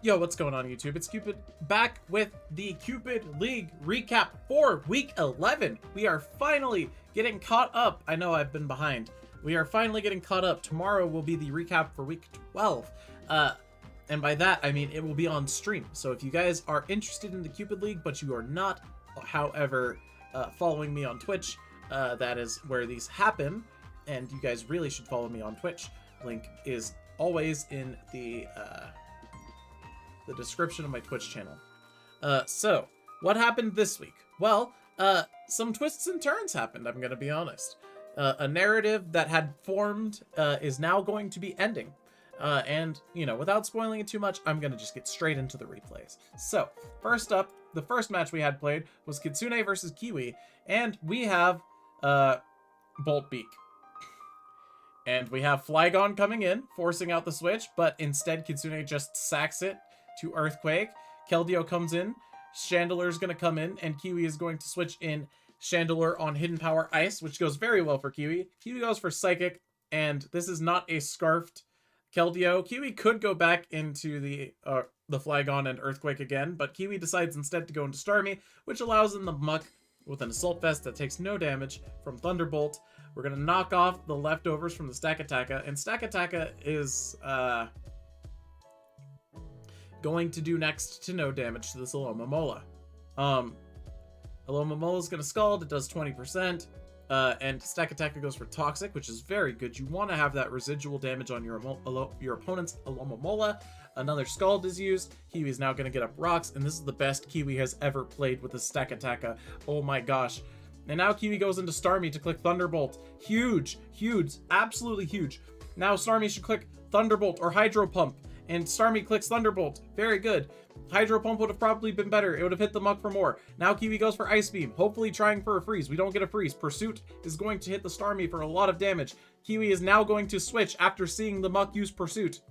Yo, what's going on YouTube? It's Cupid back with the Cupid League recap for week 11. We are finally getting caught up. I know I've been behind. We are finally getting caught up. Tomorrow will be the recap for week 12. And by that, I mean it will be on stream. So if you guys are interested in the Cupid League, but you are not, however, following me on Twitch, that is where these happen. And you guys really should follow me on Twitch. Link is always in the description of my Twitch channel. So, what happened this week? Well, some twists and turns happened, I'm gonna be honest. A narrative that had formed is now going to be ending. And, you know, without spoiling it too much, I'm gonna just get straight into the replays. So, first up, the first match we had played was Kitsune versus Kiwi, and we have Bolt Beak. And we have Flygon coming in, forcing out the switch, but instead Kitsune just sacks it to Earthquake. Keldeo comes in, Chandeler's going to come in, and Kiwi is going to switch in Chandeler on Hidden Power Ice, which goes very well for Kiwi. Kiwi goes for Psychic, and this is not a scarfed Keldeo. Kiwi could go back into the Flygon and Earthquake again, but Kiwi decides instead to go into Starmie, which allows in the Muck with an Assault Vest that takes no damage from Thunderbolt. We're going to knock off the leftovers from the Stakataka, and Stakataka is going to do next to no damage to this Alomomola. Alomomola is going to Scald, it does 20%, and Stakataka goes for Toxic, which is very good. You want to have that residual damage on your opponent's Alomomola. Another Scald is used. Kiwi is now going to get up Rocks, and this is the best Kiwi has ever played with a Stakataka. Oh my gosh. And now Kiwi goes into Starmie to click Thunderbolt. Huge, huge, absolutely huge. Now Starmie should click Thunderbolt or Hydro Pump, and Starmie clicks Thunderbolt. Very good. Hydro Pump would have probably been better. It would have hit the Muck for more. Now Kiwi goes for Ice Beam, hopefully trying for a freeze. We don't get a freeze. Pursuit is going to hit the Starmie for a lot of damage. Kiwi is now going to switch after seeing the Muck use Pursuit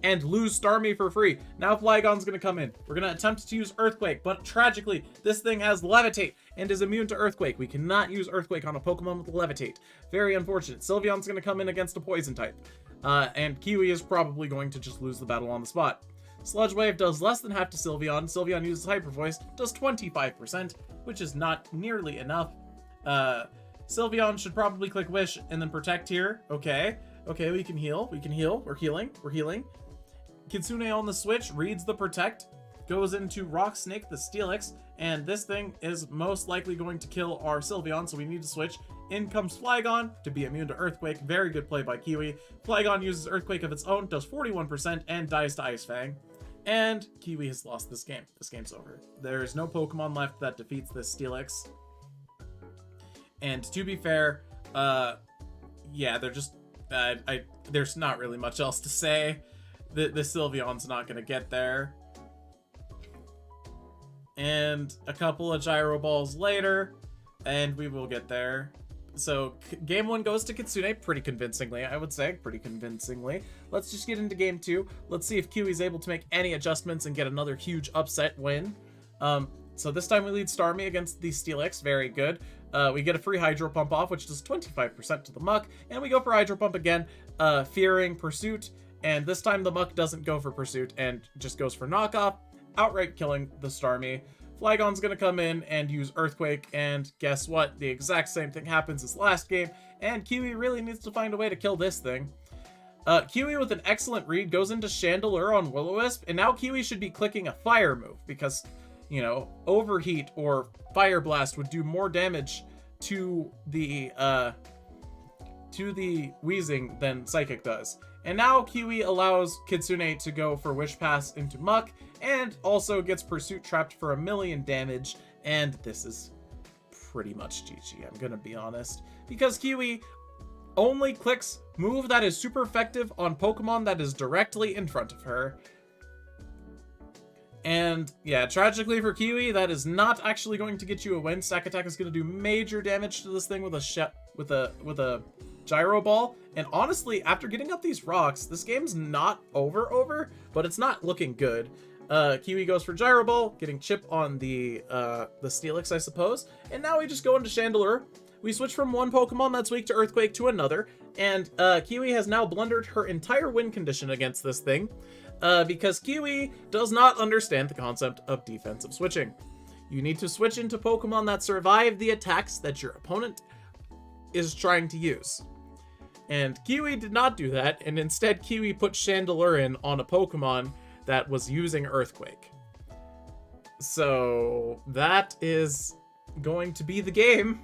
and lose Starmie for free. Now Flygon's going to come in. We're going to attempt to use Earthquake, but tragically, this thing has Levitate and is immune to Earthquake. We cannot use Earthquake on a Pokemon with Levitate. Very unfortunate. Sylveon's going to come in against a Poison type. And Kiwi is probably going to just lose the battle on the spot. Sludge Wave does less than half to Sylveon. Sylveon uses Hyper Voice, does 25%, which is not nearly enough. Sylveon should probably click Wish and then Protect here. Okay, we can heal. We can heal. We're healing. We're healing. Kitsune on the switch reads the Protect, goes into Rock Snake, the Steelix, and this thing is most likely going to kill our Sylveon, so we need to switch. In comes Flygon to be immune to Earthquake. Very good play by Kiwi. Flygon uses Earthquake of its own, does 41%, and dies to Ice Fang. And Kiwi has lost this game. This game's over. There is no Pokemon left that defeats this Steelix. And to be fair, yeah, they're just... there's not really much else to say. The Sylveon's not going to get there. And a couple of Gyro Balls later, and we will get there. So, game 1 goes to Kitsune pretty convincingly, I would say. Pretty convincingly. Let's just get into game 2. Let's see if Kiwi's able to make any adjustments and get another huge upset win. So this time we lead Starmie against the Steelix. Very good. We get a free Hydro Pump off, which does 25% to the Muck. And we go for Hydro Pump again, fearing Pursuit. And this time the Muck doesn't go for Pursuit and just goes for Knockoff, outright killing the Starmie. Flygon's going to come in and use Earthquake, and guess what? The exact same thing happens as last game, and Kiwi really needs to find a way to kill this thing. Kiwi with an excellent read goes into Chandelure on Will-O-Wisp, and now Kiwi should be clicking a Fire move, because, you know, Overheat or Fire Blast would do more damage to the Weezing than Psychic does. And now Kiwi allows Kitsune to go for Wish Pass into Muck, and also gets Pursuit trapped for 1,000,000 damage, and this is pretty much GG, I'm gonna be honest. Because Kiwi only clicks move that is super effective on Pokemon that is directly in front of her. And yeah, tragically for Kiwi, that is not actually going to get you a win. Stakataka is going to do major damage to this thing with a Gyro Ball. And honestly, after getting up these rocks, this game's not over, but it's not looking good. Kiwi goes for Gyro Ball, getting Chip on the Steelix, I suppose. And now we just go into Chandelure. We switch from one Pokemon that's weak to Earthquake to another, and Kiwi has now blundered her entire win condition against this thing. because Kiwi does not understand the concept of defensive switching. You need to switch into Pokemon that survive the attacks that your opponent is trying to use. And Kiwi did not do that, and instead Kiwi put Chandelure on a Pokemon that was using Earthquake. So that is going to be the game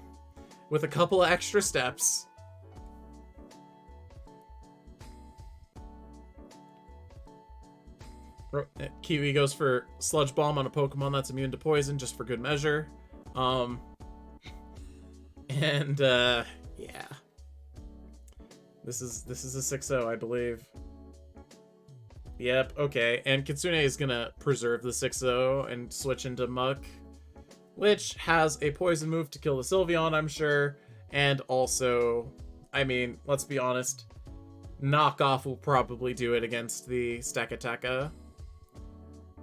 with a couple of extra steps. Kiwi goes for Sludge Bomb on a Pokemon that's immune to poison, just for good measure. Yeah. This is a 6-0, I believe. Yep, okay. And Kitsune is gonna preserve the 6-0 and switch into Muck, which has a poison move to kill the Sylveon, I'm sure. And also, I mean, let's be honest, Knockoff will probably do it against the Stakataka.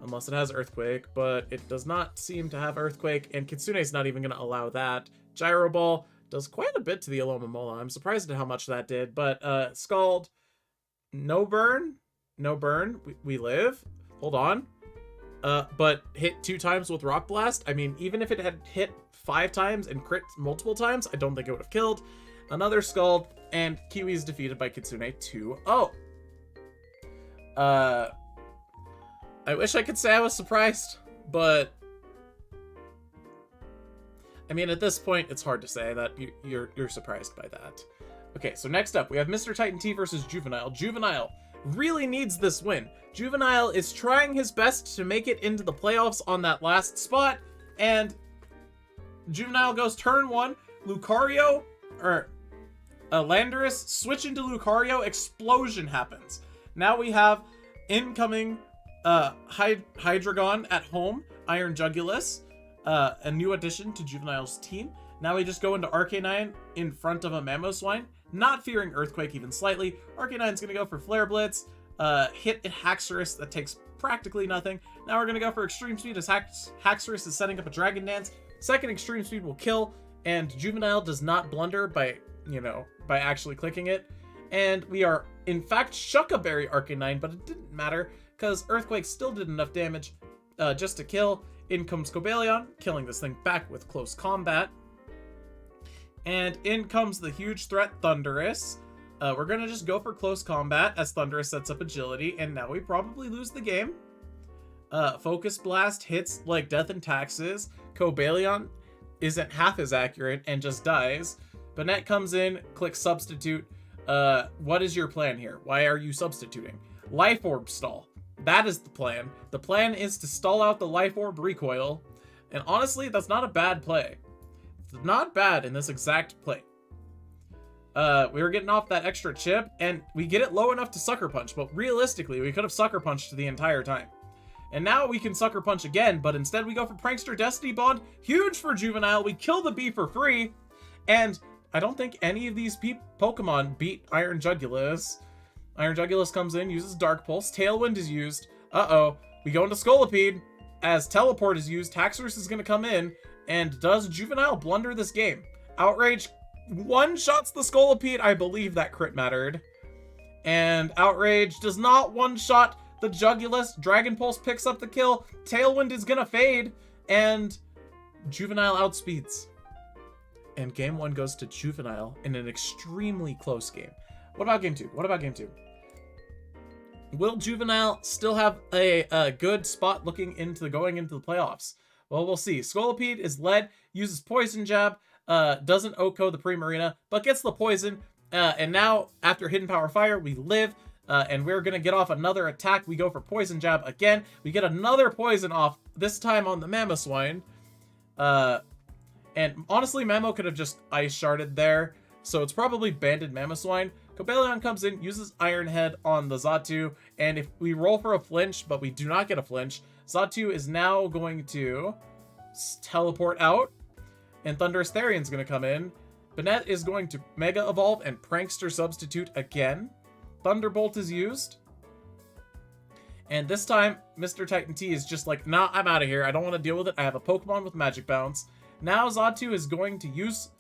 Unless it has Earthquake, but it does not seem to have Earthquake, and Kitsune's not even going to allow that. Gyro Ball does quite a bit to the Alomomola. I'm surprised at how much that did, but Scald, no burn, we live. Hold on. But hit 2 times with Rock Blast. I mean, even if it had hit 5 times and crit multiple times, I don't think it would have killed. Another Scald, and Kiwi is defeated by Kitsune 2-0. I wish I could say I was surprised, but I mean, at this point, it's hard to say that you're surprised by that. Okay, so next up, we have Mr. Titan T versus Juvenile. Juvenile really needs this win. Juvenile is trying his best to make it into the playoffs on that last spot, and Juvenile goes turn 1, Lucario, or Landorus, switch into Lucario, explosion happens. Now we have incoming Hydreigon at home, Iron Jugulus, a new addition to Juvenile's team. Now we just go into Arcanine in front of a Mamoswine, not fearing Earthquake even slightly. Arcanine's gonna go for Flare Blitz, hit Haxorus that takes practically nothing. Now we're gonna go for Extreme Speed as Haxorus is setting up a Dragon Dance. Second Extreme Speed will kill, and Juvenile does not blunder by actually clicking it. And we are, in fact, Shuckaberry Arcanine, but it didn't matter, because Earthquake still did enough damage just to kill. In comes Cobalion, killing this thing back with close combat. And in comes the huge threat Thundurus. We're going to just go for close combat as Thundurus sets up agility, and now we probably lose the game. Focus Blast hits like Death and Taxes. Cobalion isn't half as accurate and just dies. Banette comes in, clicks Substitute. What is your plan here? Why are you substituting? Life Orb stall. That is the plan. The plan is to stall out the Life Orb recoil. And honestly, that's not a bad play. It's not bad in this exact play. We were getting off that extra chip, and we get it low enough to Sucker Punch, but realistically, we could have Sucker Punched the entire time. And now we can Sucker Punch again, but instead we go for Prankster Destiny Bond. Huge for Juvenile. We kill the bee for free. And I don't think any of these Pokemon beat Iron Jugulus. Iron Jugulus comes in, uses Dark Pulse. Tailwind is used. Uh-oh. We go into Scolipede. As Teleport is used, Haxorus is going to come in. And does Juvenile blunder this game? Outrage one-shots the Scolipede. I believe that crit mattered. And Outrage does not one-shot the Jugulus. Dragon Pulse picks up the kill. Tailwind is going to fade. And Juvenile outspeeds. And game 1 goes to Juvenile in an extremely close game. What about game 2? Will Juvenile still have a good spot going into the playoffs? Well, we'll see. Scolipede is led, uses Poison Jab, doesn't OHKO the Primarina, but gets the poison. And now, after Hidden Power Fire, we live, and we're going to get off another attack. We go for Poison Jab again. We get another poison off, this time on the Mamoswine. And honestly, Mamo could have just Ice Sharded there, so it's probably Banded Mamoswine. Cobalion comes in, uses Iron Head on the Xatu, and if we roll for a flinch, but we do not get a flinch, Xatu is now going to teleport out, and Thundurus Therion's going to come in. Banette is going to Mega Evolve and Prankster Substitute again. Thunderbolt is used. And this time, Mr. Titan T is just like, nah, I'm out of here. I don't want to deal with it. I have a Pokemon with Magic Bounce. Now Xatu is going to use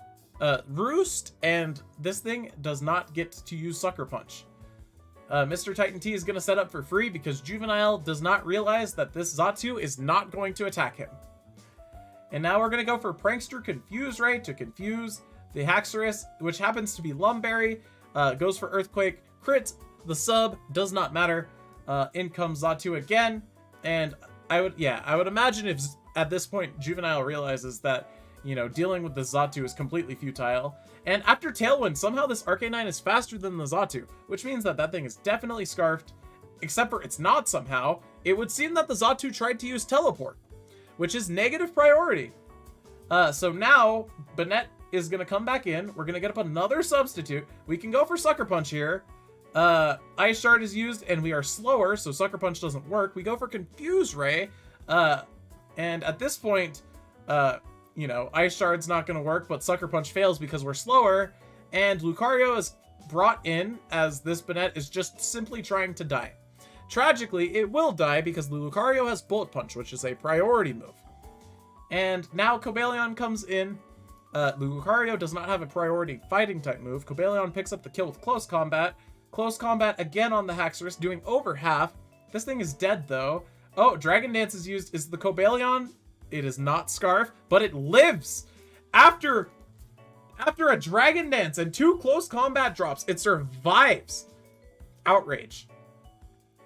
Roost, and this thing does not get to use Sucker Punch. Mr. Titan T is going to set up for free because Juvenile does not realize that this Xatu is not going to attack him. And now we're going to go for Prankster Confuse Ray to confuse the Haxorus, which happens to be Lumberry. Goes for Earthquake. Crit, the sub, does not matter. In comes Xatu again. And I would imagine if at this point Juvenile realizes that, you know, dealing with the Xatu is completely futile. And after Tailwind, somehow this Arcanine is faster than the Xatu, which means that that thing is definitely scarfed, except for it's not somehow. It would seem that the Xatu tried to use Teleport, which is negative priority. So now, Banette is going to come back in. We're going to get up another substitute. We can go for Sucker Punch here. Ice Shard is used, and we are slower, so Sucker Punch doesn't work. We go for Confuse Ray, and at this point, you know, Ice Shard's not going to work, but Sucker Punch fails because we're slower, and Lucario is brought in as this Banette is just simply trying to die. Tragically, it will die because Lucario has Bullet Punch, which is a priority move. And now Cobalion comes in. Lucario does not have a priority fighting type move. Cobalion picks up the kill with Close Combat. Close Combat again on the Haxorus, doing over half. This thing is dead, though. Oh, Dragon Dance is used. Is the Cobalion? It is not Scarf, but it lives. After a Dragon Dance and 2 Close Combat drops, it survives. Outrage.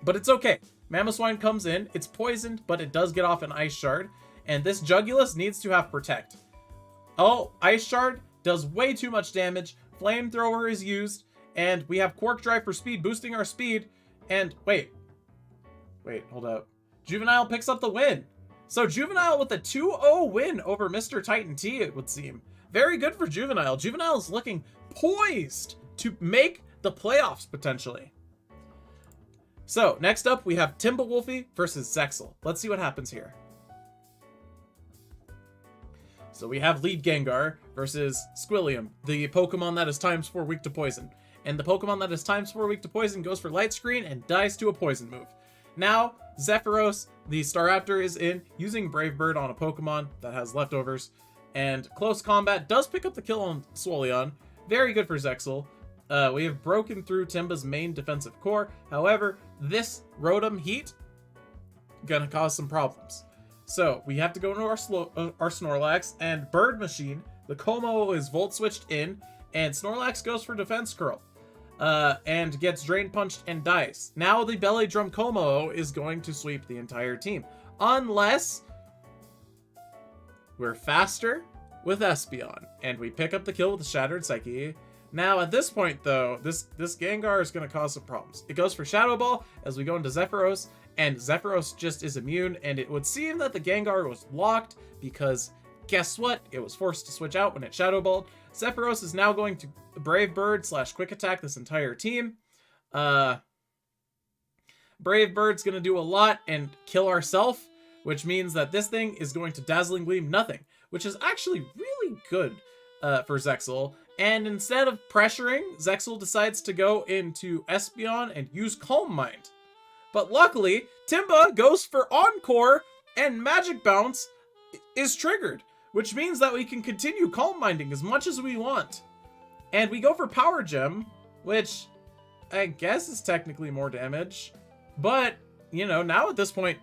But it's okay. Mamoswine comes in. It's poisoned, but it does get off an Ice Shard. And this Jugulus needs to have Protect. Oh, Ice Shard does way too much damage. Flamethrower is used. And we have Quark Drive for speed, boosting our speed. And wait, hold up. Juvenile picks up the win. So Juvenile with a 2-0 win over Mr. Titan T, it would seem. Very good for Juvenile. Juvenile is looking poised to make the playoffs, potentially. So, next up, we have Timberwolfie versus Zexal. Let's see what happens here. So we have Lead Gengar versus Squilliam, the Pokemon that is ×4 weak to poison. And the Pokemon that is ×4 weak to poison goes for Light Screen and dies to a poison move. Now, Zephyros, the Staraptor, is in, using Brave Bird on a Pokemon that has leftovers. And Close Combat does pick up the kill on Swolleon. Very good for Zexal. We have broken through Timba's main defensive core. However, this Rotom Heat gonna cause some problems. So, we have to go into our Snorlax, and Bird Machine, the Como is Volt Switched in, and Snorlax goes for Defense Curl. And gets Drain Punched and dies. Now the Belly Drum Como is going to sweep the entire team. Unless we're faster with Espeon, and we pick up the kill with the Shattered Psyche. Now at this point though, this Gengar is going to cause some problems. It goes for Shadow Ball as we go into Zephyros, and Zephyros just is immune, and it would seem that the Gengar was locked because guess what? It was forced to switch out when it Shadow Balled. Zephyros is now going to Brave Bird / Quick Attack this entire team. Brave Bird's going to do a lot and kill ourself, which means that this thing is going to Dazzling Gleam nothing, which is actually really good for Zexal. And instead of pressuring, Zexal decides to go into Espeon and use Calm Mind. But luckily, Timba goes for Encore, and Magic Bounce is triggered, which means that we can continue Calm Minding as much as we want. And we go for Power Gem, which I guess is technically more damage. But, you know, now at this point,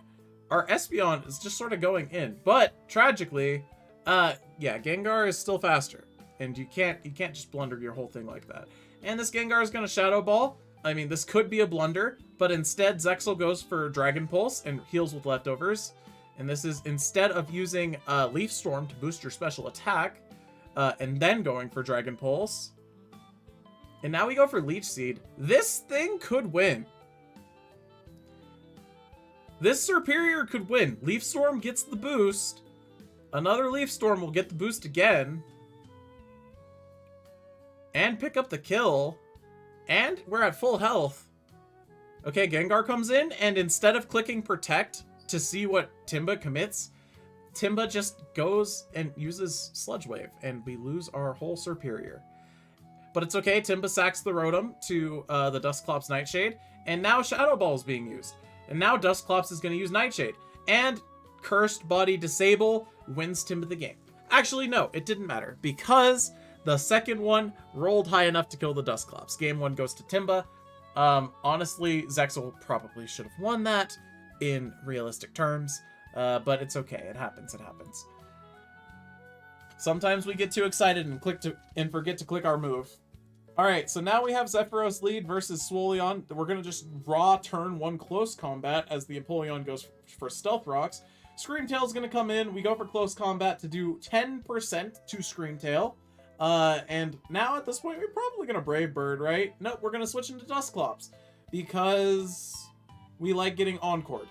our Espeon is just sort of going in. But, tragically, yeah, Gengar is still faster. And you can't just blunder your whole thing like that. And this Gengar is going to Shadow Ball. I mean, this could be a blunder, but instead Zexal goes for Dragon Pulse and heals with leftovers. And this is instead of using Leaf Storm to boost your special attack, and then going for Dragon Pulse. And now we go for Leech Seed. This thing could win. This Superior could win. Leaf Storm gets the boost. Another Leaf Storm will get the boost again. And pick up the kill. And we're at full health. Okay, Gengar comes in, and instead of clicking Protect to see what Timba commits, Timba just goes and uses Sludge Wave, and we lose our whole Superior. But it's okay, Timba sacks the Rotom to the Dusclops Nightshade, and now Shadow Ball is being used. And now Dusclops is going to use Nightshade. And Cursed Body Disable wins Timba the game. Actually, no, it didn't matter, because the second one rolled high enough to kill the Dusclops. Game 1 goes to Timba. Honestly, Zexal probably should have won that in realistic terms, but it's okay. It happens. It happens. Sometimes we get too excited and forget to click our move. All right, so now we have Zephyros lead versus Swolion. We're gonna just raw turn 1 close combat as the Empoleon goes for Stealth Rocks. Screamtail's gonna come in. We go for close combat to do 10% to Screamtail. And now at this point, we're probably gonna Brave Bird, right? Nope, we're gonna switch into Dusclops because we like getting Encored.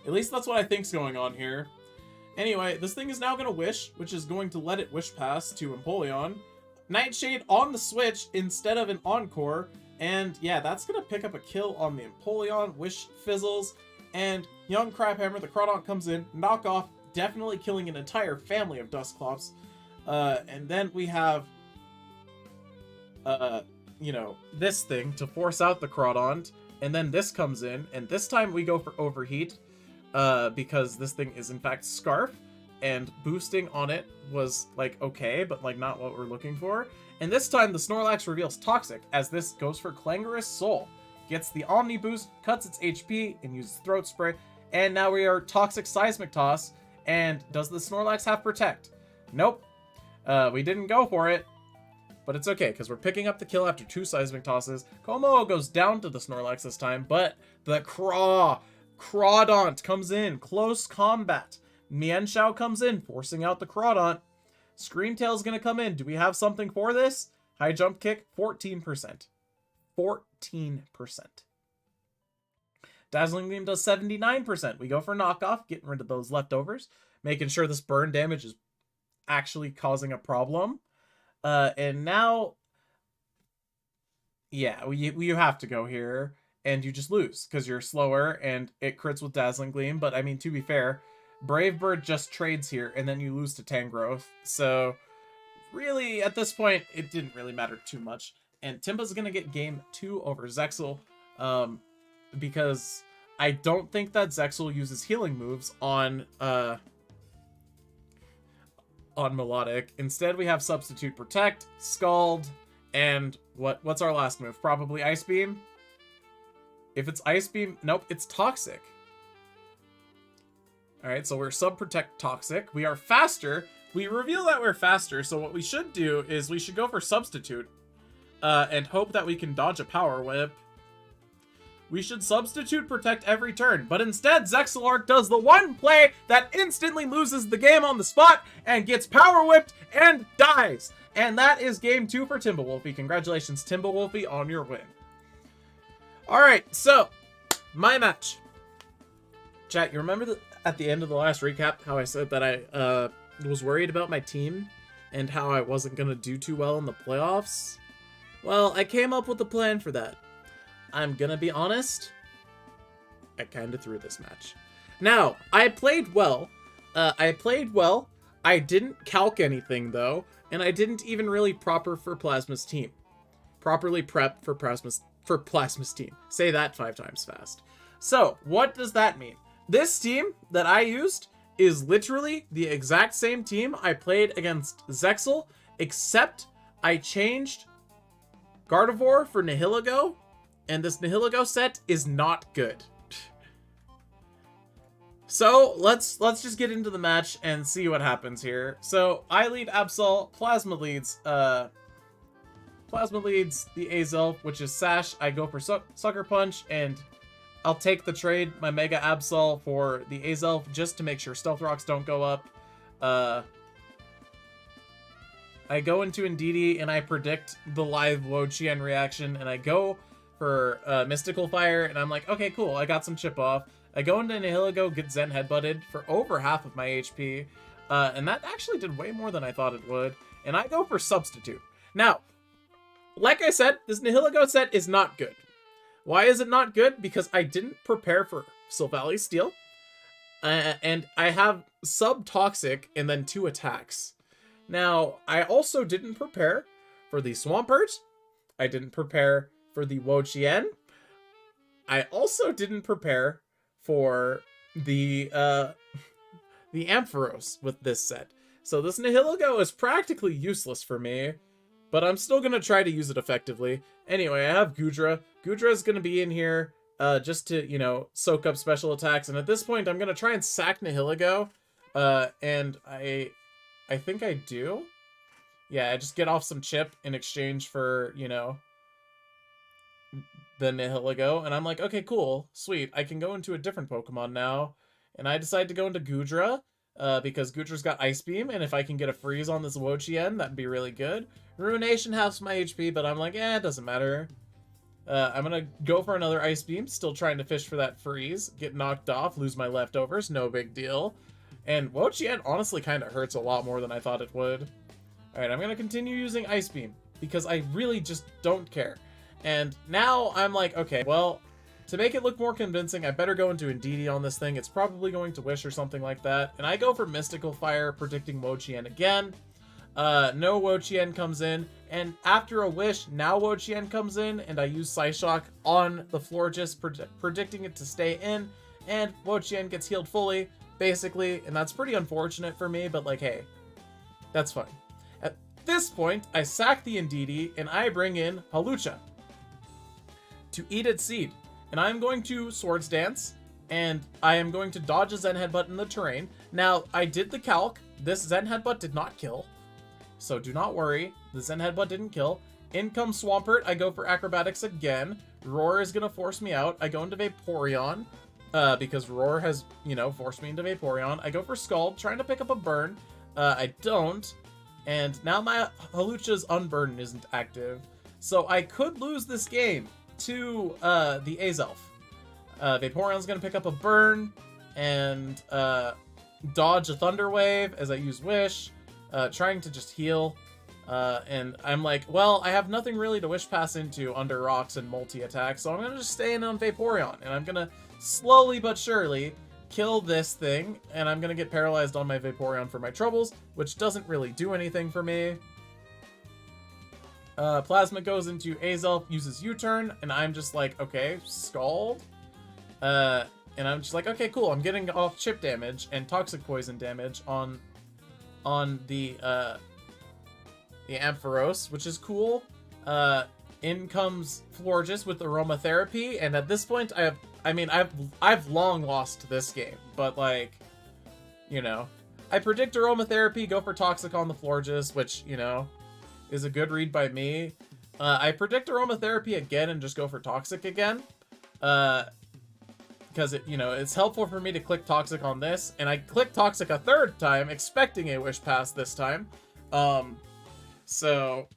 At least that's what I think's going on here. Anyway, this thing is now going to Wish, which is going to let it Wish Pass to Empoleon. Nightshade on the switch instead of an Encore. And yeah, that's going to pick up a kill on the Empoleon. Wish fizzles. And Young Crabhammer, the Crawdaunt, comes in. Knock off, definitely killing an entire family of Dusclops. And then we have, you know, this thing to force out the Crawdaunt. And then this comes in. And this time we go for Overheat. Because this thing is in fact Scarf, and boosting on it was like okay, but like not what we're looking for. And this time the Snorlax reveals Toxic, as this goes for Clangorous Soul. Gets the Omni boost, cuts its HP, and uses Throat Spray. And now we are Toxic Seismic Toss. And does the Snorlax have Protect? Nope. We didn't go for it. But it's okay, because we're picking up the kill after 2 Seismic Tosses. Komo goes down to the Snorlax this time, but the Crawdaunt comes in, close combat. Mienshao comes in, forcing out the Crawdaunt. Screamtail's gonna come in. Do we have something for this? High jump kick, 14%. 14%. Dazzling Gleam does 79%. We go for knockoff, getting rid of those leftovers, making sure this burn damage is actually causing a problem. And now, yeah, you have to go here. And you just lose because you're slower and it crits with Dazzling Gleam. But I mean, to be fair, Brave Bird just trades here and then you lose to Tangrowth. So really, at this point, it didn't really matter too much. And Timba's going to get game 2 over Zexal because I don't think that Zexal uses healing moves on Melodic. Instead, we have Substitute Protect, Scald, and what's our last move? Probably Ice Beam. If it's Ice Beam, nope, it's Toxic. Alright, so we're Sub-Protect Toxic. We are faster. We reveal that we're faster, so what we should do is we should go for Substitute. And hope that we can dodge a Power Whip. We should Substitute Protect every turn, but instead Zexalark does the one play that instantly loses the game on the spot and gets Power Whipped and dies. And that is game 2 for Timberwolfie. Congratulations, Timberwolfie, on your win. Alright, so, my match. Chat, you remember at the end of the last recap how I said that I was worried about my team and how I wasn't going to do too well in the playoffs? Well, I came up with a plan for that. I'm going to be honest, I kind of threw this match. Now, I played well. I didn't calc anything, though, and I didn't even really properly prep for Plasma's team. Say that 5 times fast. So, what does that mean? This team that I used is literally the exact same team I played against Zexal, except I changed Gardevoir for Nihilego, and this Nihilego set is not good. So, let's just get into the match and see what happens here. So, I lead Absol, Plasma leads the Azelf, which is Sash. I go for Sucker Punch, and I'll take the trade, my Mega Absol for the Azelf, just to make sure Stealth Rocks don't go up. I go into Indeedee, and I predict the live Wo-Chien reaction, and I go for Mystical Fire, and I'm like, okay, cool, I got some chip off. I go into Nihilego, get Zen Headbutted for over half of my HP, and that actually did way more than I thought it would, and I go for Substitute. Now, like I said, this Nihilego set is not good. Why is it not good? Because I didn't prepare for Silvally Steel, and I have Sub-Toxic and then 2 attacks. Now, I also didn't prepare for the Swampert. I didn't prepare for the Wo-Chien. I also didn't prepare for the Ampharos with this set. So this Nihilego is practically useless for me, but I'm still going to try to use it effectively. Anyway, I have Gudra. Gudra is going to be in here just to, you know, soak up special attacks. And at this point, I'm going to try and sack Nihilego. And I think I do. Yeah, I just get off some chip in exchange for, you know, the Nihilego. And I'm like, okay, cool, sweet. I can go into a different Pokemon now. And I decide to go into Gudra. Because Gudra's got Ice Beam, and if I can get a freeze on this Wo-Chien, that'd be really good. Ruination halves my HP, but I'm like, it doesn't matter. I'm gonna go for another Ice Beam, still trying to fish for that freeze, get knocked off, lose my leftovers, no big deal. And Wo-Chien honestly kind of hurts a lot more than I thought it would. Alright, I'm gonna continue using Ice Beam, because I really just don't care. And now I'm like, okay, well, to make it look more convincing, I better go into Indeedee on this thing. It's probably going to Wish or something like that. And I go for Mystical Fire, predicting Wo-Chien again. No Wo-Chien comes in. And after a Wish, now Wo-Chien comes in. And I use Psyshock on the Florges, predicting it to stay in. And Wo-Chien gets healed fully, basically. And that's pretty unfortunate for me, but like, hey, that's fine. At this point, I sack the Indeedee, and I bring in Hawlucha to eat its seed. And I'm going to Swords Dance, and I am going to dodge a Zen Headbutt in the terrain. Now, I did the calc. This Zen Headbutt did not kill, so do not worry. The Zen Headbutt didn't kill. In comes Swampert. I go for Acrobatics again. Roar is going to force me out. I go into Vaporeon, because Roar has, you know, forced me into Vaporeon. I go for Scald, trying to pick up a Burn. I don't, and now my Hawlucha's Unburden isn't active, so I could lose this game to the Azelf. Vaporeon's gonna pick up a Burn and dodge a Thunder Wave as I use Wish, trying to just heal. And I'm like, well, I have nothing really to Wish Pass into under Rocks and multi-attack, so I'm gonna just stay in on Vaporeon, and I'm gonna slowly but surely kill this thing, and I'm gonna get paralyzed on my Vaporeon for my troubles, which doesn't really do anything for me. Plasma goes into Azelf, uses U-turn, and I'm just like, okay, Scald. And I'm just like, okay, cool, I'm getting off chip damage and toxic poison damage on the Ampharos, which is cool. In comes Florges with Aromatherapy, and at this point, I've long lost this game, but like, you know, I predict Aromatherapy, go for Toxic on the Florges, which, you know, is a good read by me. I predict Aromatherapy again and just go for Toxic again. Because it, you know, it's helpful for me to click Toxic on this, and I click Toxic a third time, expecting a Wish Pass this time. So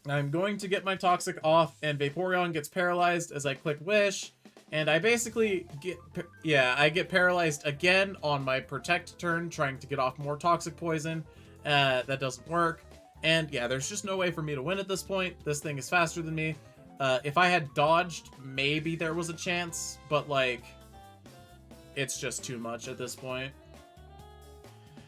I'm going to get my Toxic off, and Vaporeon gets paralyzed as I click Wish, and I basically get paralyzed again on my Protect turn, trying to get off more Toxic Poison. That doesn't work. And yeah, there's just no way for me to win at this point. This thing is faster than me. If I had dodged, maybe there was a chance, but like, it's just too much at this point.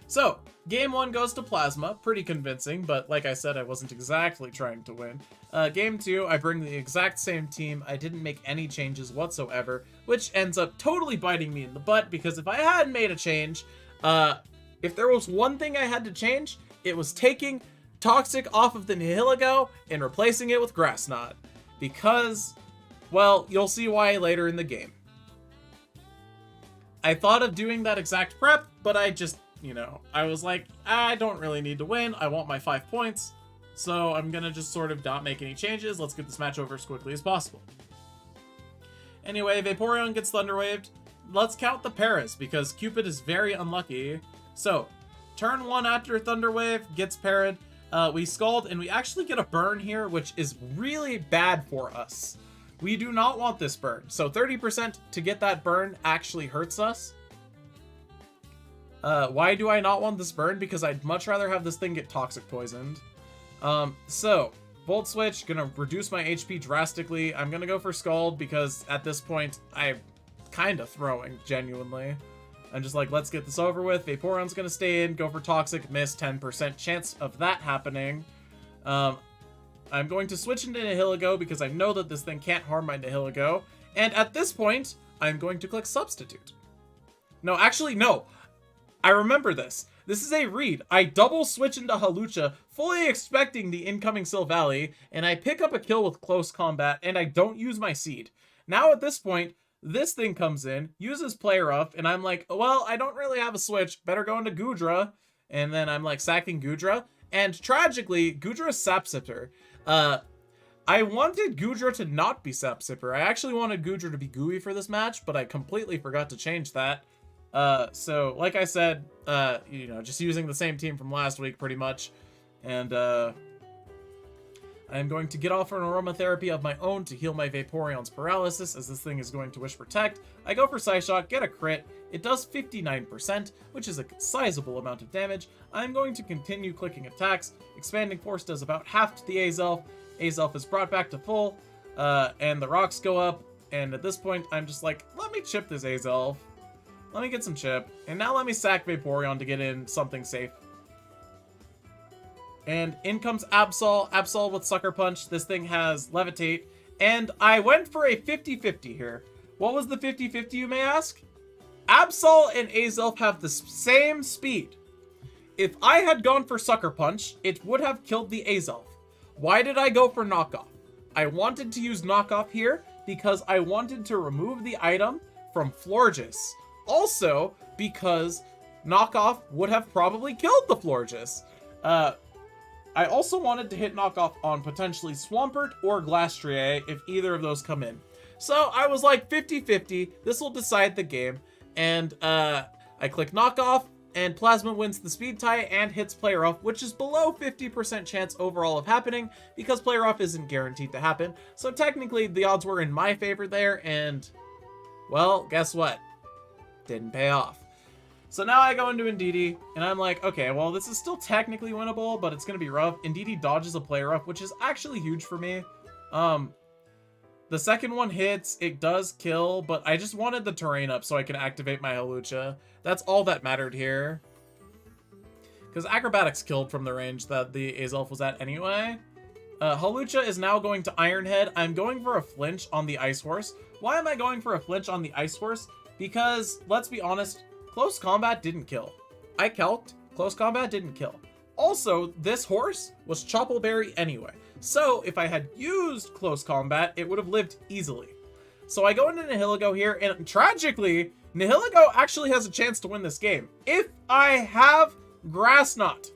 So, game 1 goes to Plasma. Pretty convincing, but like I said, I wasn't exactly trying to win. Game 2, I bring the exact same team. I didn't make any changes whatsoever, which ends up totally biting me in the butt, because if I had made a change, if there was one thing I had to change, it was taking Toxic off of the Nihilego and replacing it with Grass Knot. Because, well, you'll see why later in the game. I thought of doing that exact prep, but I just, you know, I was like, I don't really need to win. I want my 5 points. So I'm going to just sort of not make any changes. Let's get this match over as quickly as possible. Anyway, Vaporeon gets Thunder Waved. Let's count the paras, because Cupid is very unlucky. So, turn 1 after Thunder Wave, gets parried. We Scald, and we actually get a Burn here, which is really bad for us. We do not want this Burn. So 30% to get that Burn actually hurts us. Why do I not want this Burn? Because I'd much rather have this thing get Toxic Poisoned. So, Volt Switch, gonna reduce my HP drastically. I'm gonna go for Scald, because at this point, I'm kind of throwing, genuinely. I'm just like, let's get this over with. Vaporeon's gonna stay in, go for Toxic, miss, 10% chance of that happening. I'm going to switch into Nihilego because I know that this thing can't harm my Nihilego. And at this point, I'm going to click Substitute. No, actually, no. I remember this. This is a read. I double switch into Hawlucha, fully expecting the incoming Silvally, and I pick up a kill with close combat, and I don't use my seed. Now at this point, this thing comes in, uses Play Rough, and I'm like, well, I don't really have a switch. Better go into Goodra. And then I'm like sacking Goodra. And tragically, Goodra's Sap Sipper. I wanted Goodra to not be Sap Sipper. I actually wanted Goodra to be Gooey for this match, but I completely forgot to change that. So like I said, you know, just using the same team from last week pretty much. And I'm going to get off an aromatherapy of my own to heal my Vaporeon's paralysis, as this thing is going to Wish Protect. I go for Psyshock, get a crit. It does 59%, which is a sizable amount of damage. I'm going to continue clicking attacks. Expanding Force does about half to the Azelf. Azelf is brought back to full, and the rocks go up. And at this point, I'm just like, let me chip this Azelf. Let me get some chip. And now let me sack Vaporeon to get in something safe. And in comes Absol. Absol with Sucker Punch. This thing has Levitate. And I went for a 50-50 here. What was the 50-50, you may ask? Absol and Azelf have the same speed. If I had gone for Sucker Punch, it would have killed the Azelf. Why did I go for Knockoff? I wanted to use Knockoff here because I wanted to remove the item from Florges. Also, because Knockoff would have probably killed the Florges. I also wanted to hit Knockoff on potentially Swampert or Glastrier if either of those come in. So I was like 50-50, this will decide the game. And I click Knockoff, and Plasma wins the speed tie and hits Play Rough, which is below 50% chance overall of happening, because Play Rough isn't guaranteed to happen. So technically the odds were in my favor there, and well, guess what? Didn't pay off. So now I go into Indeedee, and I'm like, okay, well, this is still technically winnable, but it's going to be rough. Indeedee dodges a Play Rough, which is actually huge for me. The second one hits, it does kill, but I just wanted the terrain up so I can activate my Hawlucha. That's all that mattered here. Because Acrobatics killed from the range that the Azelf was at anyway. Hawlucha is now going to Iron Head. I'm going for a flinch on the Ice Horse. Why am I going for a flinch on the Ice Horse? Because, let's be honest, Close Combat didn't kill. I calced, Close Combat didn't kill. Also, this horse was Choppleberry anyway. So, if I had used Close Combat, it would have lived easily. So I go into Nihilego here, and tragically, Nihilego actually has a chance to win this game. If I have Grass Knot.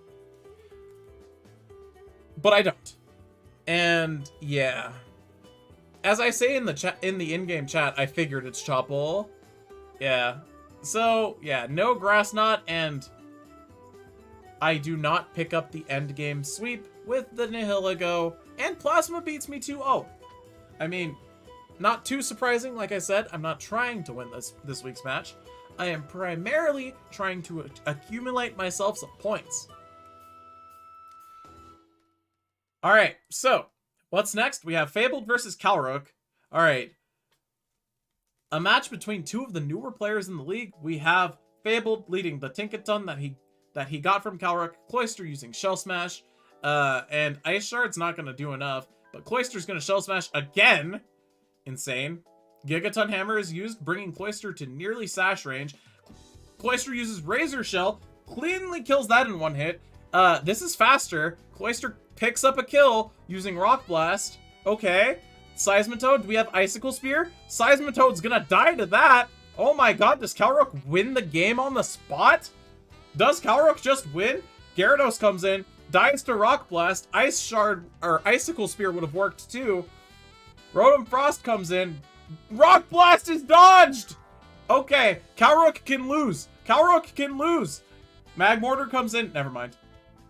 But I don't. And, yeah. As I say in the chat, in the in-game chat, I figured it's Chopple. Yeah. So, yeah, no Grass Knot, and I do not pick up the endgame sweep with the Nihilego, and Plasma beats me 2-0. I mean, not too surprising, like I said, I'm not trying to win this week's match. I am primarily trying to accumulate myself some points. Alright, so, what's next? We have Fabled versus Calrook. Alright. A match between two of the newer players in the league. We have Fabled leading the Tinkaton that he got from Calrook, Cloyster using Shell Smash, and Ice Shard's not going to do enough, but Cloyster's going to Shell Smash again. Insane. Gigaton Hammer is used, bringing Cloyster to nearly Sash range. Cloyster uses Razor Shell, cleanly kills that in one hit. This is faster. Cloyster picks up a kill using Rock Blast. Okay. Seismitoad, do we have Icicle Spear? Seismitoad's going to die to that. Oh my god, does Calrook win the game on the spot? Does Calrook just win? Gyarados comes in, dies to Rock Blast. Ice Shard, or Icicle Spear would have worked too. Rotom Frost comes in. Rock Blast is dodged! Okay, Calrook can lose. Calrook can lose. Magmortar comes in. Never mind.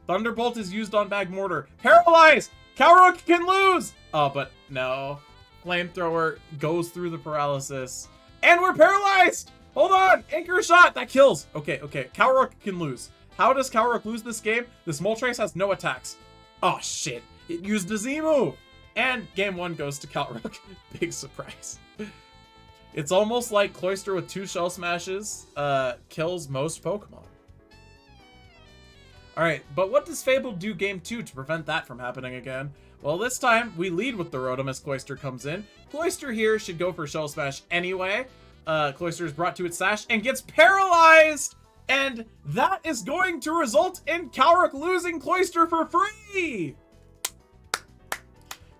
Thunderbolt is used on Magmortar. Paralyze! Calrook can lose! Oh, but no. Flamethrower goes through the paralysis. And we're paralyzed! Hold on! Anchor Shot! That kills! Okay, okay. Calrook can lose. How does Calrook lose this game? This Moltres has no attacks. Oh, shit. It used a Z move! And game 1 goes to Calrook. Big surprise. It's almost like Cloyster with 2 Shell Smashes kills most Pokemon. Alright, but what does Fable do game 2 to prevent that from happening again? Well, this time, we lead with the Rotom as Cloyster comes in. Cloyster here should go for Shell Smash anyway. Cloyster is brought to its Sash and gets paralyzed! And that is going to result in Calric losing Cloyster for free!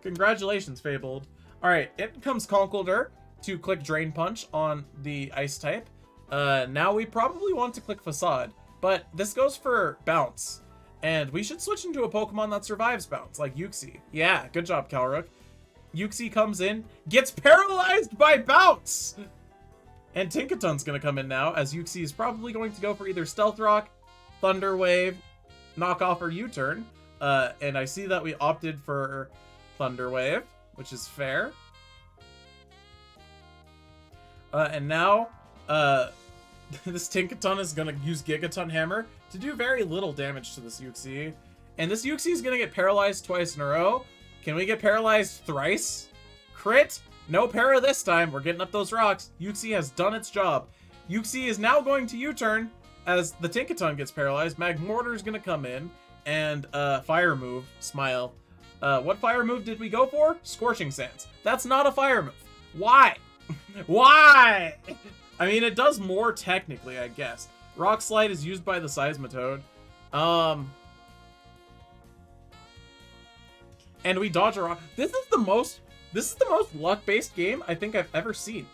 Congratulations, Fabled. Alright, in comes Conkeldurr to click Drain Punch on the Ice type. Now we probably want to click Facade, but this goes for Bounce. And we should switch into a Pokemon that survives Bounce, like Uxie. Yeah, good job, Calric. Uxie comes in, gets paralyzed by Bounce! And Tinkaton's gonna come in now, as Uxie is probably going to go for either Stealth Rock, Thunder Wave, Knock Off, or U-Turn. And I see that we opted for Thunder Wave, which is fair. And now, this Tinkaton is gonna use Gigaton Hammer to do very little damage to this Uxie. And this Uxie is gonna get paralyzed twice in a row. Can we get paralyzed thrice? Crit? No para this time. We're getting up those rocks. Uxie has done its job. Uxie is now going to U-turn as the Tinkaton gets paralyzed. Magmortar is gonna come in and Fire Move. Smile. What Fire Move did we go for? Scorching Sands. That's not a Fire Move. Why? Why? I mean, it does more technically, I guess. Rock Slide is used by the Seismitoad. And we dodge a rock. This is the most luck-based game I think I've ever seen.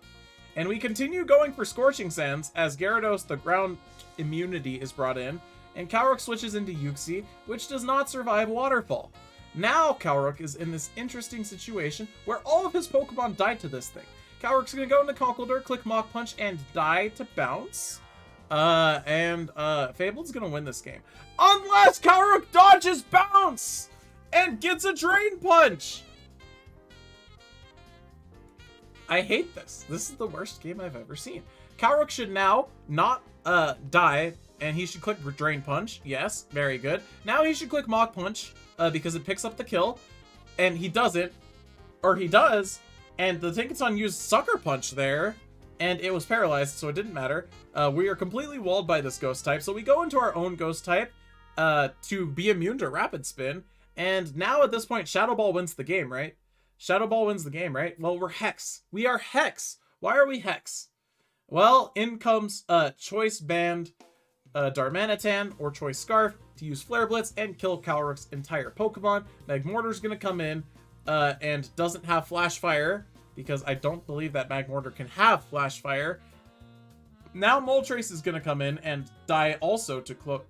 And we continue going for Scorching Sands as Gyarados, the ground immunity, is brought in. And Calric switches into Uxie, which does not survive Waterfall. Now Calric is in this interesting situation where all of his Pokemon died to this thing. Calric's gonna go into Conkeldurr, click Mach Punch, and die to Bounce. Fabled's gonna win this game. Unless Calric dodges Bounce and gets a Drain Punch! I hate this. This is the worst game I've ever seen. Calric should now not die, and he should click Drain Punch. Yes, very good. Now he should click Mach Punch, because it picks up the kill, and he doesn't, or he does, and the Tinkaton used Sucker Punch there, and it was paralyzed, so it didn't matter. We are completely walled by this Ghost type, so we go into our own Ghost type to be immune to Rapid Spin, and now at this point, Shadow Ball wins the game, right? Shadow Ball wins the game, right? Well, we're Hex. We are Hex. Why are we Hex? Well, in comes Choice Band Darmanitan or Choice Scarf to use Flare Blitz and kill Calric's entire Pokemon. Magmortar's gonna come in and doesn't have Flash Fire because I don't believe that Magmortar can have Flash Fire. Now Moltres is gonna come in and die also to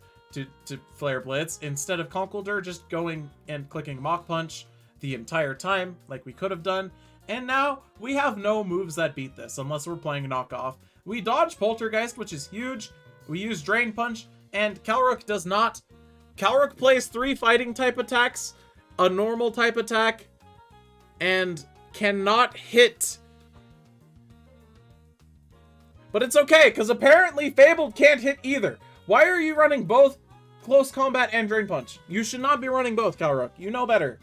Flare Blitz instead of Conkeldurr just going and clicking Mach Punch the entire time like we could have done. And now we have no moves that beat this unless we're playing Knockoff. We dodge Poltergeist, which is huge. We use Drain Punch, and Calric does not. Calric plays 3 fighting type attacks, a normal type attack, and cannot hit. But it's okay, because apparently Fabled can't hit either. Why are you running both Close Combat and Drain Punch? You should not be running both, Calric. You know better.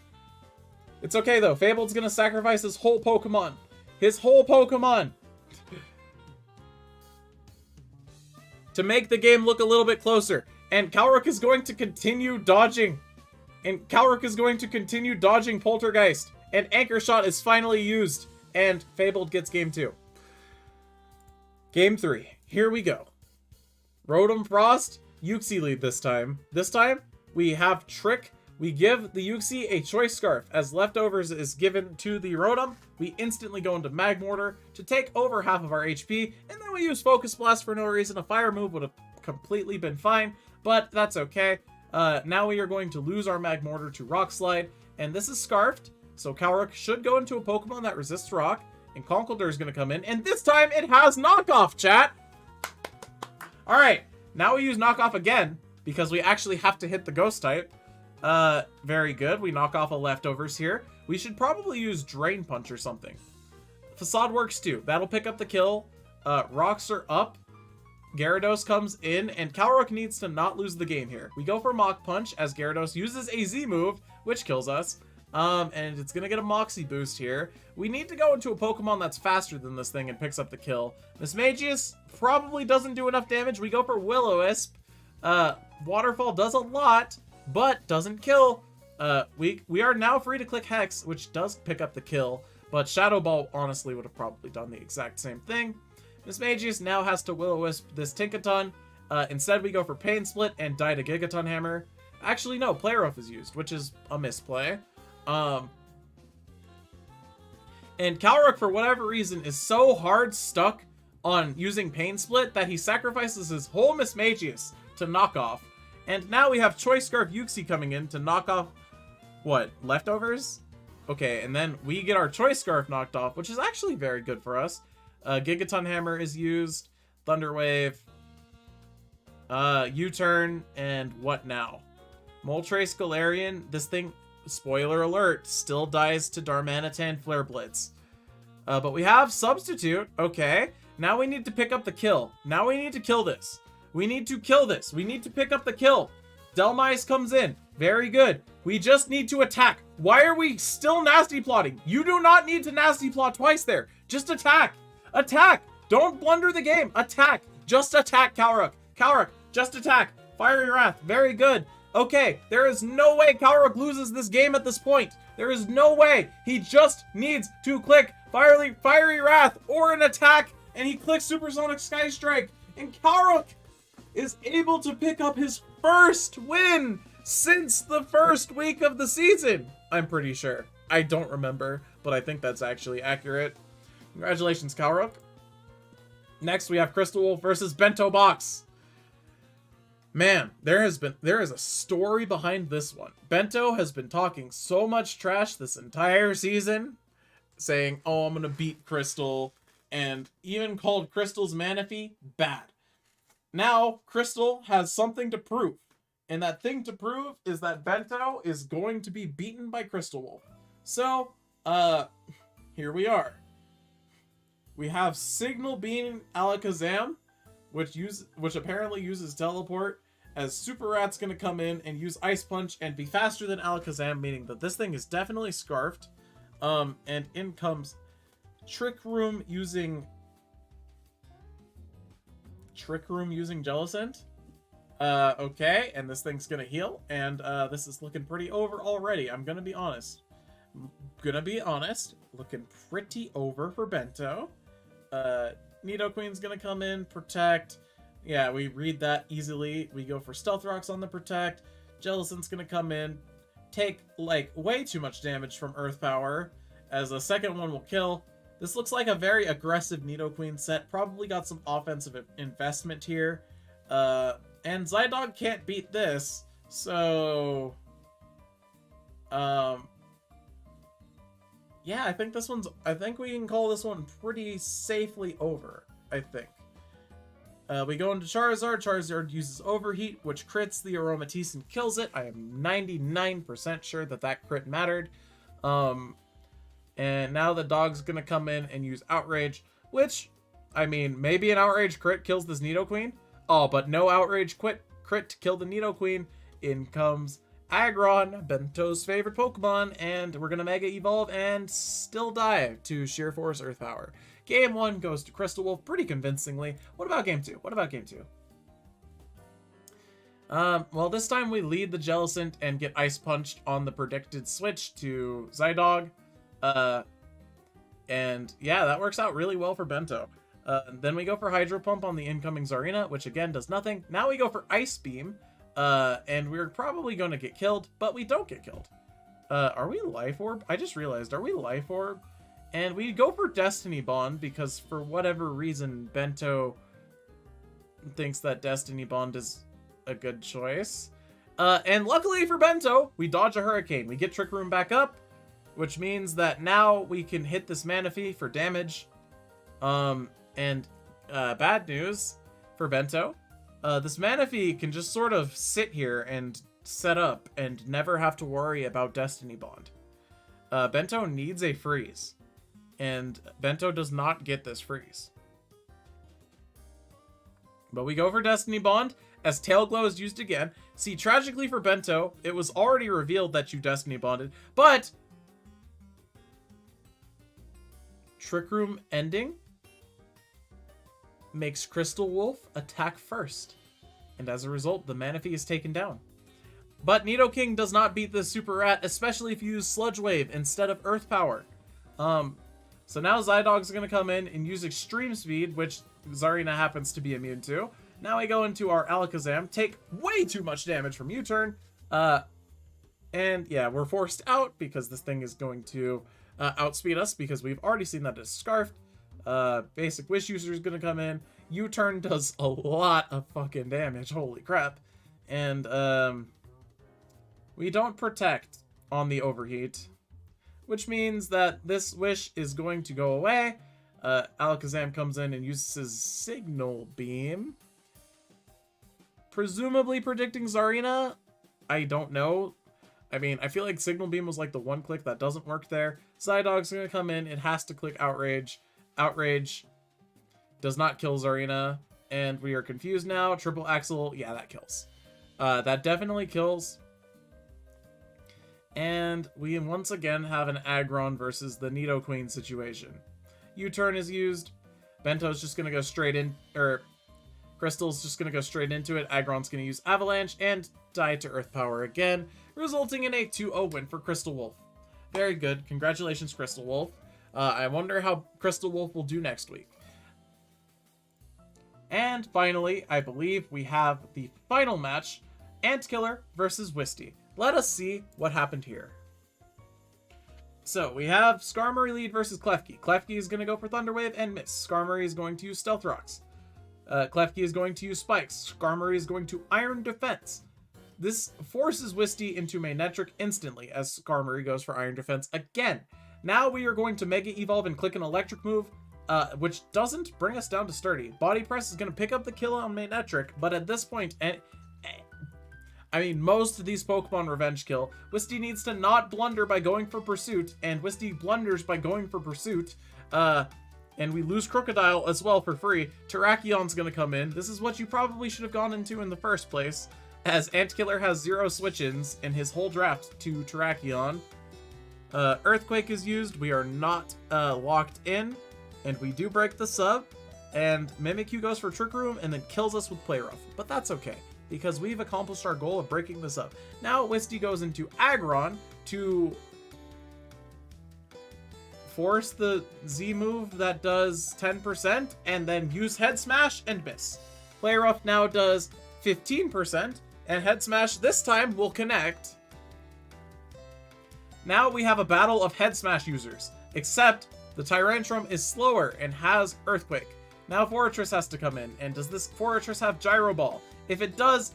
It's okay, though. Fabled's gonna sacrifice his whole Pokemon. His whole Pokemon! To make the game look a little bit closer. And Calric is going to continue dodging. And Calric is going to continue dodging Poltergeist. And Anchor Shot is finally used. And Fabled gets game 2. Game 3. Here we go. Rotom Frost. Uxie lead this time. This time, we have Trick. We give the Uxie a Choice Scarf. As leftovers is given to the Rotom, we instantly go into Magmortar to take over half of our HP, and then we use Focus Blast for no reason. A Fire move would have completely been fine, but that's okay. Now we are going to lose our Magmortar to Rock Slide, and this is Scarfed, so Calric should go into a Pokemon that resists Rock, and Conkeldurr is going to come in, and this time it has Knockoff, chat! Alright, now we use Knockoff again, because we actually have to hit the Ghost type. Very good. We knock off a leftovers here. We should probably use Drain Punch or something. Facade works too. That'll pick up the kill. Rocks are up. Gyarados comes in, and Calric needs to not lose the game here. We go for Mach Punch as Gyarados uses a Z move, which kills us. And it's gonna get a Moxie boost here. We need to go into a Pokemon that's faster than this thing and picks up the kill. Mismagius probably doesn't do enough damage. We go for Will-O-Wisp. Waterfall does a lot, but doesn't kill. We are now free to click Hex, which does pick up the kill, but Shadow Ball honestly would have probably done the exact same thing. Mismagius now has to Will-O-Wisp this Tinkaton, Instead, we go for Pain Split and die to Gigaton Hammer. Actually, no, Play Rough is used, which is a misplay. And Calric, for whatever reason, is so hard stuck on using Pain Split that he sacrifices his whole Mismagius to knock off. And now we have Choice Scarf Yuxi coming in to knock off, what, Leftovers? Okay, and then we get our Choice Scarf knocked off, which is actually very good for us. Gigaton Hammer is used, Thunder Wave, U-Turn, and what now? Moltres Galarian, this thing, spoiler alert, still dies to Darmanitan Flare Blitz. But we have Substitute, okay. Now we need to pick up the kill. Now we need to kill this. We need to kill this. We need to pick up the kill. Delmise comes in. Very good. We just need to attack. Why are we still nasty plotting? You do not need to nasty plot twice there. Just attack. Attack. Don't blunder the game. Attack. Just attack, Calric. Calric, just attack. Fiery Wrath. Very good. Okay, there is no way Calric loses this game at this point. There is no way. He just needs to click Fiery Wrath or an attack, and he clicks Supersonic Sky Strike. And Calric is able to pick up his first win since the first week of the season. I'm pretty sure. I don't remember, but I think that's actually accurate. Congratulations, Calric. Next, we have Crystal Wolf versus Bento Box. Man, there is a story behind this one. Bento has been talking so much trash this entire season, saying, oh, I'm gonna beat Crystal, and even called Crystal's Manaphy bad. Now, Crystal has something to prove, and that thing to prove is that Bento is going to be beaten by Crystal Wolf. So, here we are. We have Signal Beam Alakazam, which apparently uses Teleport, as Super Rat's gonna come in and use Ice Punch and be faster than Alakazam, meaning that this thing is definitely scarfed. And in comes Trick Room using Jellicent. Okay, and this thing's gonna heal, and this is looking pretty over already. I'm gonna be honest. Looking pretty over for Bento. Nidoqueen's gonna come in, protect. Yeah, we read that easily. We go for Stealth Rocks on the protect. Jellicent's gonna come in, take like way too much damage from Earth Power, as the second one will kill. This looks like a very aggressive Nidoqueen set. Probably got some offensive investment here. And Zydog can't beat this, so yeah, I think we can call this one pretty safely over, I think. We go into Charizard. Charizard uses Overheat, which crits the Aromatisse and kills it. I am 99% sure that crit mattered. And now the dog's gonna come in and use Outrage, which, I mean, maybe an Outrage crit kills this Nidoqueen. Oh, but no Outrage crit to kill the Nidoqueen. In comes Aggron, Bento's favorite Pokemon, and we're gonna Mega Evolve and still die to Sheer Force Earth Power. Game 1 goes to Crystal Wolf pretty convincingly. What about Game 2? Well, this time we lead the Jellicent and get Ice Punched on the predicted switch to Zydog. And yeah, that works out really well for Bento. Then we go for Hydro Pump on the incoming Zarina, which again does nothing. Now we go for Ice Beam, and we're probably going to get killed, but we don't get killed. Are we Life Orb? I just realized, are we Life Orb? And we go for Destiny Bond because for whatever reason, Bento thinks that Destiny Bond is a good choice. And luckily for Bento, we dodge a Hurricane. We get Trick Room back up, which means that now we can hit this Manaphy for damage. And bad news for Bento. This Manaphy can just sort of sit here and set up and never have to worry about Destiny Bond. Bento needs a freeze. And Bento does not get this freeze. But we go for Destiny Bond as Tail Glow is used again. See, tragically for Bento, it was already revealed that you Destiny Bonded, but Trick Room ending makes Crystal Wolf attack first. And as a result, the Manaphy is taken down. But Nidoking does not beat the Super Rat, especially if you use Sludge Wave instead of Earth Power. So now Zydog's going to come in and use Extreme Speed, which Zarina happens to be immune to. Now we go into our Alakazam, take way too much damage from U-turn, and yeah, we're forced out because this thing is going to outspeed us because we've already seen that it's Scarfed. Basic Wish User is going to come in. U-turn does a lot of fucking damage, holy crap. And we don't protect on the Overheat, which means that this Wish is going to go away. Alakazam comes in and uses Signal Beam, presumably predicting Zarina. I don't know. I mean, I feel like Signal Beam was like the one click that doesn't work there. Psydog's gonna come in. It has to click Outrage. Outrage does not kill Zarina. And we are confused now. Triple Axle. Yeah, that kills. That definitely kills. And we once again have an Aggron versus the Nidoqueen situation. U-turn is used. Bento's just gonna go straight in, or Crystal's just gonna go straight into it. Aggron's gonna use Avalanche and die to Earth Power again, resulting in a 2-0 win for Crystal Wolf. Very good. Congratulations, Crystal Wolf. I wonder how Crystal Wolf will do next week. And finally, I believe we have the final match, Antkiller versus Wisty. Let us see what happened here. So we have Skarmory lead versus Klefki. Klefki is going to go for Thunder Wave and miss. Skarmory is going to use Stealth Rocks. Klefki is going to use Spikes. Skarmory is going to Iron Defense. This forces Wisty into Manectric instantly as Skarmory goes for Iron Defense again. Now we are going to Mega Evolve and click an Electric move, which doesn't bring us down to Sturdy. Body Press is going to pick up the kill on Manectric, but at this point, I mean, most of these Pokemon revenge kill. Wisty needs to not blunder by going for Pursuit, and Wisty blunders by going for Pursuit. And we lose Crocodile as well for free. Terrakion's going to come in. This is what you probably should have gone into in the first place, as Antkiller has 0 switch-ins in his whole draft to Terrakion. Earthquake is used. We are not locked in, and we do break the sub. And Mimikyu goes for Trick Room and then kills us with Play Rough. But that's okay, because we've accomplished our goal of breaking this up. Now Wisty goes into Aggron to force the Z move that does 10% and then use Head Smash and miss. Play Rough now does 15% and Head Smash this time will connect. Now we have a battle of Head Smash users, except the Tyrantrum is slower and has Earthquake. Now Forretress has to come in, and does this Forretress have Gyro Ball? If it does,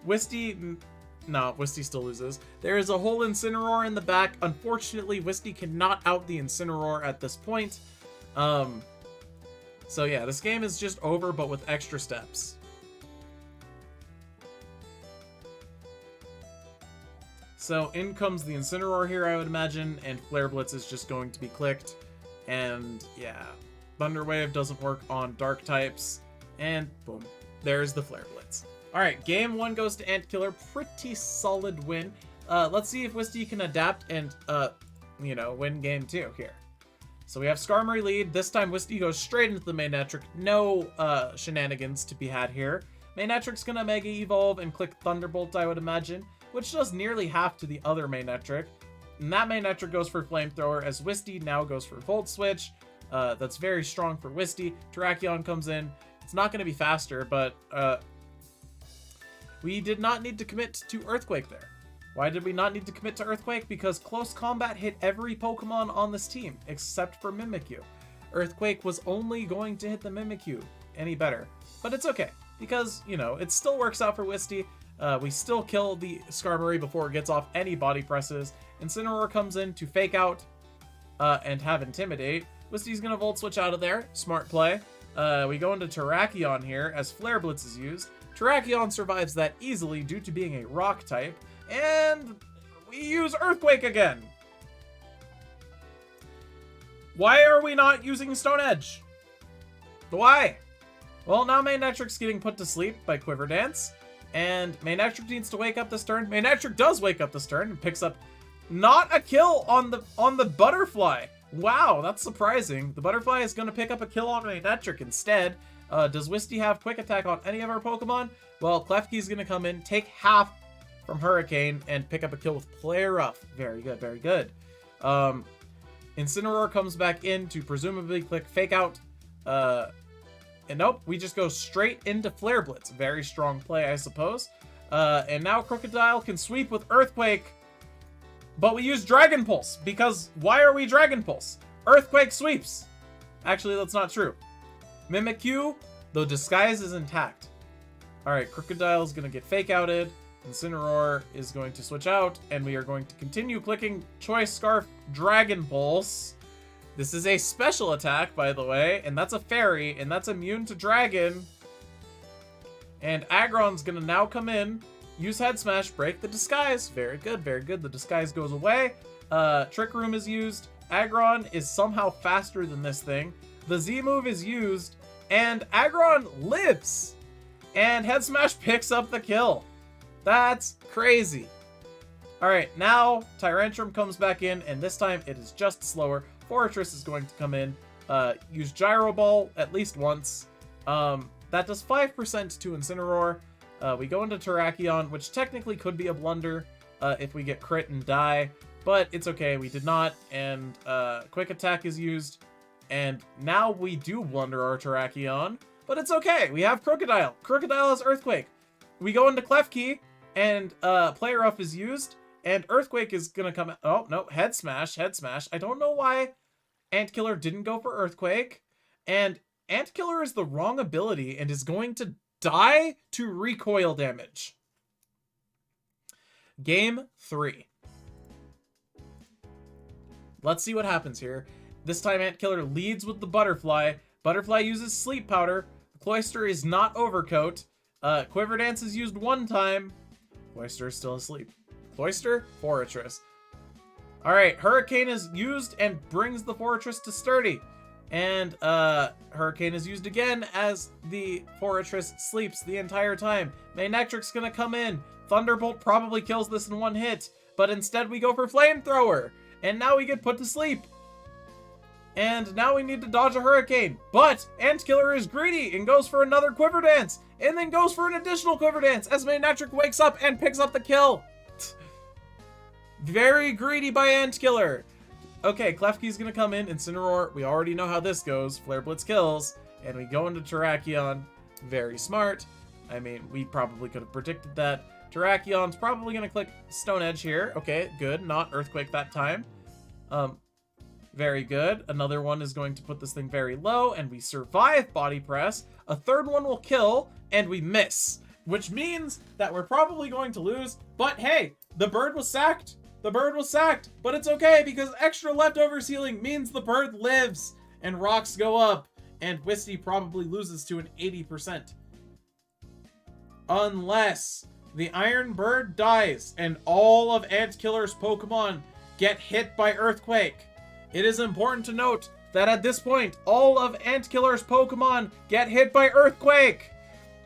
Wisty still loses. There is a whole Incineroar in the back. Unfortunately, Wisty cannot out the Incineroar at this point. So yeah, this game is just over, but with extra steps. So in comes the Incineroar here, I would imagine, and Flare Blitz is just going to be clicked. And yeah, Thunder Wave doesn't work on dark types, and boom, there's the Flare Blitz. Alright, game 1 goes to Antkiller. Pretty solid win. Let's see if Wisty can adapt and, win game 2 here. So we have Skarmory lead. This time Wisty goes straight into the Manectric. No shenanigans to be had here. Manectric's gonna Mega Evolve and click Thunderbolt, I would imagine, which does nearly half to the other Manectric. And that Manectric goes for Flamethrower as Wisty now goes for Volt Switch. That's very strong for Wisty. Terrakion comes in. It's not going to be faster, but we did not need to commit to Earthquake there. Why did we not need to commit to Earthquake? Because Close Combat hit every Pokemon on this team, except for Mimikyu. Earthquake was only going to hit the Mimikyu any better. But it's okay, because, it still works out for Wisty. We still kill the Skarmory before it gets off any body presses. Incineroar comes in to fake out and have Intimidate. Wisty's going to Volt Switch out of there. Smart play. We go into Terrakion here as Flare Blitz is used. Terrakion survives that easily due to being a rock type. And we use Earthquake again. Why are we not using Stone Edge? Why? Well, now Manectric's getting put to sleep by Quiver Dance. And Manectric needs to wake up this turn. Manectric does wake up this turn and picks up not a kill on the Butterfly. Wow, that's surprising. The Butterfly is going to pick up a kill on Manectric instead. Does Wisty have Quick Attack on any of our Pokemon? Well, Klefki's going to come in, take half from Hurricane, and pick up a kill with Play Rough. Very good, very good. Incineroar comes back in to presumably click Fake Out. And nope, we just go straight into Flare Blitz. Very strong play, I suppose. And now Crocodile can sweep with Earthquake. But we use Dragon Pulse, because why are we Dragon Pulse? Earthquake sweeps. Actually, that's not true. Mimikyu, the disguise is intact. Alright, Crocodile is going to get fake outed. Incineroar is going to switch out, and we are going to continue clicking Choice Scarf Dragon Pulse. This is a special attack, by the way, and that's a fairy, and that's immune to Dragon. And Aggron's going to now come in, use Head Smash, break the disguise. Very good, very good. The disguise goes away. Trick Room is used. Aggron is somehow faster than this thing. The Z move is used, and Aggron lives. And Head Smash picks up the kill. That's crazy. Alright, now Tyrantrum comes back in, and this time it is just slower. Fortress is going to come in, use Gyro Ball at least once. That does 5% to Incineroar. We go into Terrakion, which technically could be a blunder if we get crit and die, but it's okay, we did not, and Quick Attack is used, and now we do blunder our Terrakion, but it's okay, we have Crocodile. Crocodile has Earthquake. We go into Klefki, and Player Up is used, and Earthquake is gonna come out. Oh, no, Head Smash, Head Smash. I don't know why Antkiller didn't go for Earthquake, and Antkiller is the wrong ability and is going to die to recoil damage. Game 3. Let's see what happens here. This time Antkiller leads with the Butterfly. Butterfly uses Sleep Powder. Cloyster is not Overcoat. Quiver Dance is used one time. Cloyster is still asleep. Cloyster, Fortress. Alright, Hurricane is used and brings the Fortress to Sturdy. And Hurricane is used again as the Fortress sleeps the entire time. Manectric's gonna come in. Thunderbolt probably kills this in one hit, but instead we go for Flamethrower. And now we get put to sleep. And now we need to dodge a Hurricane. But Antkiller is greedy and goes for another Quiver Dance. And then goes for an additional Quiver Dance as Manectric wakes up and picks up the kill. Very greedy by Antkiller. Okay, Klefki's gonna come in. Incineroar, we already know how this goes. Flare Blitz kills. And we go into Terrakion. Very smart. I mean, we probably could have predicted that. Terrakion's probably gonna click Stone Edge here. Okay, good. Not Earthquake that time. Very good. Another one is going to put this thing very low, and we survive Body Press. A third one will kill, and we miss. Which means that we're probably going to lose. But hey, the bird was sacked. The bird was sacked, but it's okay because extra leftovers healing means the bird lives and rocks go up, and Wisty probably loses to an 80%. Unless the Iron Bird dies and all of Antkiller's Pokemon get hit by Earthquake. It is important to note that at this point, all of Antkiller's Pokemon get hit by Earthquake.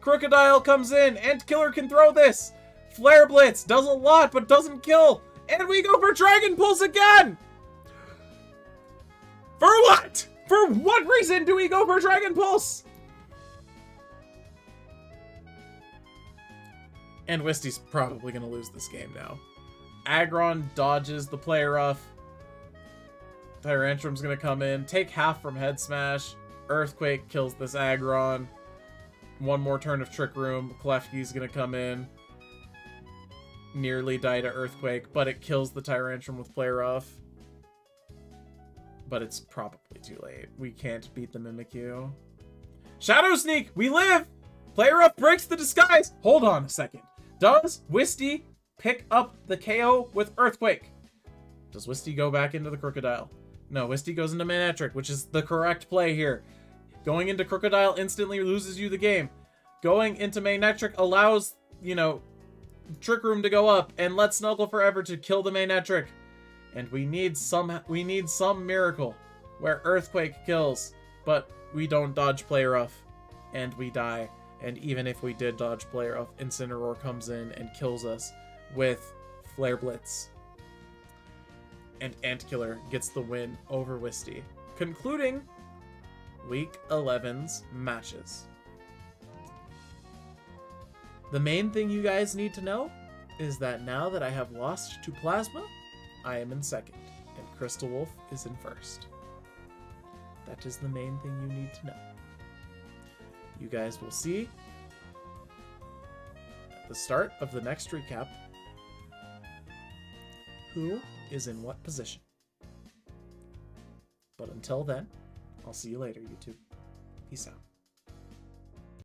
Crocodile comes in, Antkiller can throw this. Flare Blitz does a lot but doesn't kill. And we go for Dragon Pulse again! For what? For what reason do we go for Dragon Pulse? And Wisty's probably going to lose this game now. Aggron dodges the Play Rough. Tyrantrum's going to come in, take half from Head Smash. Earthquake kills this Aggron. One more turn of Trick Room. Klefki's going to come in. Nearly die to Earthquake, but it kills the Tyrantrum with Play Rough. But it's probably too late. We can't beat the Mimikyu. Shadow Sneak! We live! Play Rough breaks the disguise! Hold on a second. Does Wisty pick up the KO with Earthquake? Does Wisty go back into the Crocodile? No, Wisty goes into Manectric, which is the correct play here. Going into Crocodile instantly loses you the game. Going into Manectric allows, you know, Trick Room to go up and let Snuggle Forever to kill the Manectric. And we need some miracle where Earthquake kills, but we don't dodge Play Rough and we die. And even if we did dodge Play Rough, Incineroar comes in and kills us with Flare Blitz. And Antkiller gets the win over Wisty, concluding Week 11's matches. The main thing you guys need to know is that now that I have lost to Plasma, I am in second, and Crystal Wolf is in first. That is the main thing you need to know. You guys will see at the start of the next recap who is in what position. But until then, I'll see you later, YouTube. Peace out.